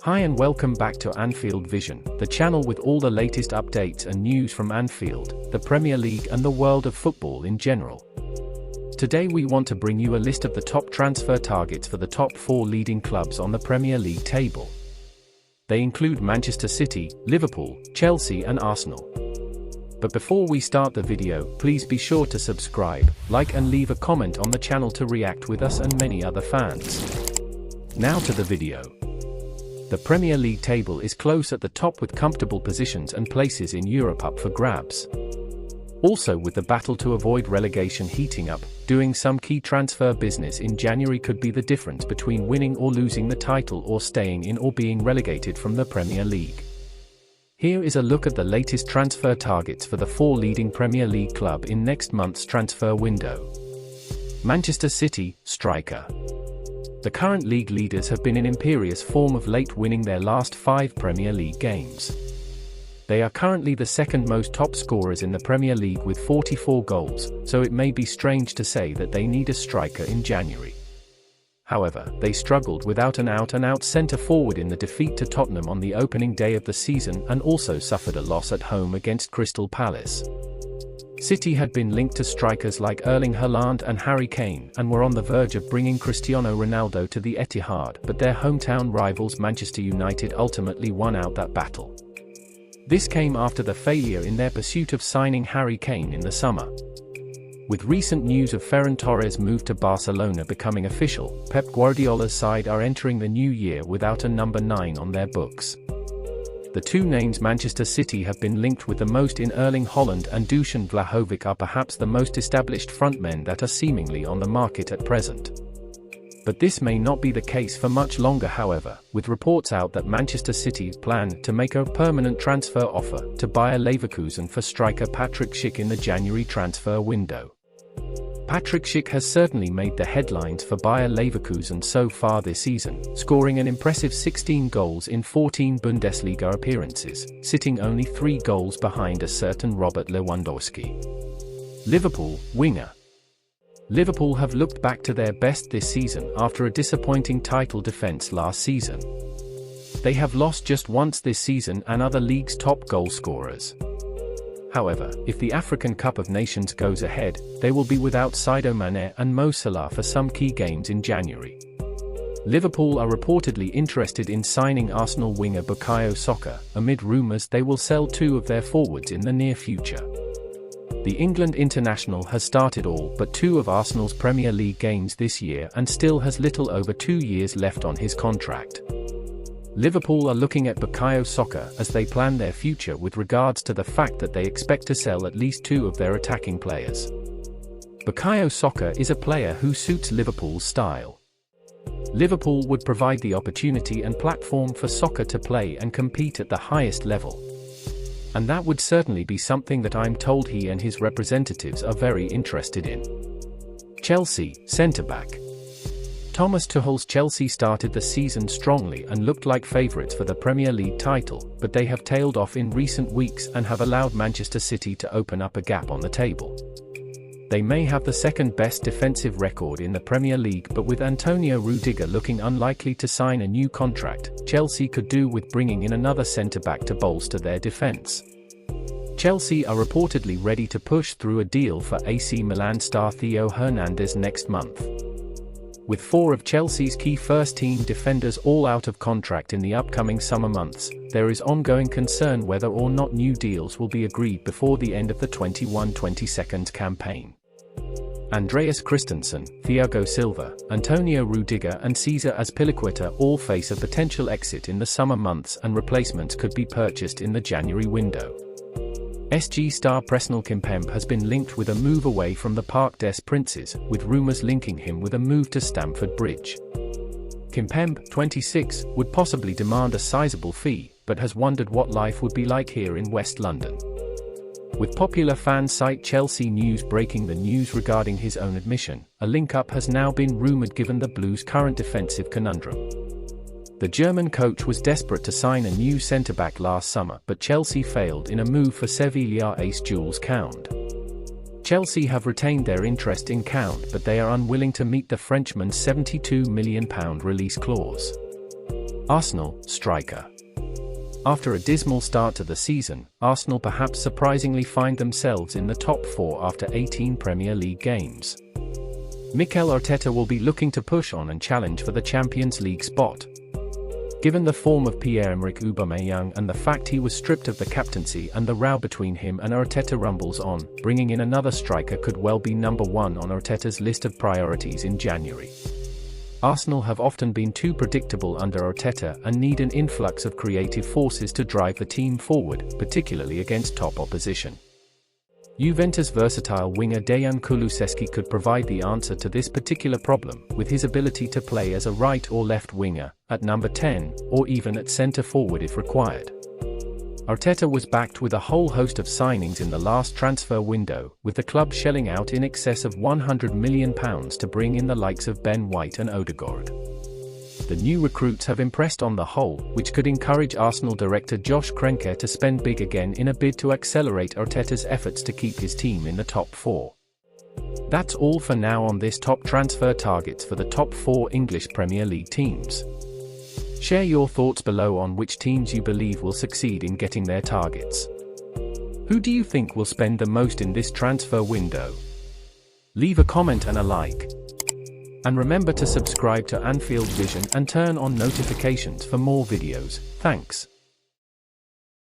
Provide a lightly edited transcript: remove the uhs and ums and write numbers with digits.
Hi and welcome back to Anfield Vision, the channel with all the latest updates and news from Anfield, the Premier League and the world of football in general. Today we want to bring you a list of the top transfer targets for the top 4 leading clubs on the Premier League table. They include Manchester City, Liverpool, Chelsea and Arsenal. But before we start the video, please be sure to subscribe, like and leave a comment on the channel to react with us and many other fans. Now to the video. The Premier League table is close at the top with comfortable positions and places in Europe up for grabs. Also, with the battle to avoid relegation heating up, doing some key transfer business in January could be the difference between winning or losing the title or staying in or being relegated from the Premier League. Here is a look at the latest transfer targets for the 4 leading Premier League clubs in next month's transfer window. Manchester City, striker. The current league leaders have been in imperious form of late, winning their last 5 Premier League games. They are currently the second most top scorers in the Premier League with 44 goals, so it may be strange to say that they need a striker in January. However, they struggled without an out-and-out centre-forward in the defeat to Tottenham on the opening day of the season and also suffered a loss at home against Crystal Palace. City had been linked to strikers like Erling Halaand and Harry Kane and were on the verge of bringing Cristiano Ronaldo to the Etihad, but their hometown rivals Manchester United ultimately won out that battle. This came after the failure in their pursuit of signing Harry Kane in the summer. With recent news of Ferran Torres' move to Barcelona becoming official, Pep Guardiola's side are entering the new year without a number 9 on their books. The two names Manchester City have been linked with the most in Erling Halaand and Dusan Vlahovic are perhaps the most established frontmen that are seemingly on the market at present. But this may not be the case for much longer, however, with reports out that Manchester City plan to make a permanent transfer offer to Bayer Leverkusen for striker Patrick Schick in the January transfer window. Patrick Schick has certainly made the headlines for Bayer Leverkusen so far this season, scoring an impressive 16 goals in 14 Bundesliga appearances, sitting only 3 goals behind a certain Robert Lewandowski. Liverpool, winger. Liverpool have looked back to their best this season after a disappointing title defence last season. They have lost just once this season and are the league's top goal scorers. However, if the African Cup of Nations goes ahead, they will be without Sadio Mane and Mo Salah for some key games in January. Liverpool are reportedly interested in signing Arsenal winger Bukayo Saka, amid rumours they will sell 2 of their forwards in the near future. The England international has started all but 2 of Arsenal's Premier League games this year and still has little over 2 years left on his contract. Liverpool are looking at Bukayo Saka as they plan their future with regards to the fact that they expect to sell at least 2 of their attacking players. Bukayo Saka is a player who suits Liverpool's style. Liverpool would provide the opportunity and platform for Saka to play and compete at the highest level. And that would certainly be something that I'm told he and his representatives are very interested in. Chelsea, centre-back. Thomas Tuchel's Chelsea started the season strongly and looked like favourites for the Premier League title, but they have tailed off in recent weeks and have allowed Manchester City to open up a gap on the table. They may have the second best defensive record in the Premier League, but with Antonio Rudiger looking unlikely to sign a new contract, Chelsea could do with bringing in another centre-back to bolster their defence. Chelsea are reportedly ready to push through a deal for AC Milan star Theo Hernandez next month. With 4 of Chelsea's key first-team defenders all out of contract in the upcoming summer months, there is ongoing concern whether or not new deals will be agreed before the end of the 21-22 campaign. Andreas Christensen, Thiago Silva, Antonio Rudiger and Cesar Azpilicueta all face a potential exit in the summer months and replacements could be purchased in the January window. SG star Presnel Kimpembe has been linked with a move away from the Parc des Princes, with rumours linking him with a move to Stamford Bridge. Kimpembe, 26, would possibly demand a sizable fee, but has wondered what life would be like here in West London. With popular fan site Chelsea News breaking the news regarding his own admission, a link-up has now been rumoured given the Blues' current defensive conundrum. The German coach was desperate to sign a new centre-back last summer, but Chelsea failed in a move for Sevilla ace Jules Kounde. Chelsea have retained their interest in Kounde, but they are unwilling to meet the Frenchman's £72 million release clause. Arsenal, striker. After a dismal start to the season, Arsenal perhaps surprisingly find themselves in the top 4 after 18 Premier League games. Mikel Arteta will be looking to push on and challenge for the Champions League spot. Given the form of Pierre-Emerick and the fact he was stripped of the captaincy and the row between him and Arteta rumbles on, bringing in another striker could well be number 1 on Arteta's list of priorities in January. Arsenal have often been too predictable under Arteta and need an influx of creative forces to drive the team forward, particularly against top opposition. Juventus versatile winger Dejan Kulusevski could provide the answer to this particular problem, with his ability to play as a right or left winger, at number 10, or even at centre forward if required. Arteta was backed with a whole host of signings in the last transfer window, with the club shelling out in excess of £100 million to bring in the likes of Ben White and Odegaard. The new recruits have impressed on the whole, which could encourage Arsenal director Josh Kroenke to spend big again in a bid to accelerate Arteta's efforts to keep his team in the top 4. That's all for now on this top transfer targets for the top 4 English Premier League teams. Share your thoughts below on which teams you believe will succeed in getting their targets. Who do you think will spend the most in this transfer window? Leave a comment and a like. And remember to subscribe to Anfield Vision and turn on notifications for more videos. Thanks.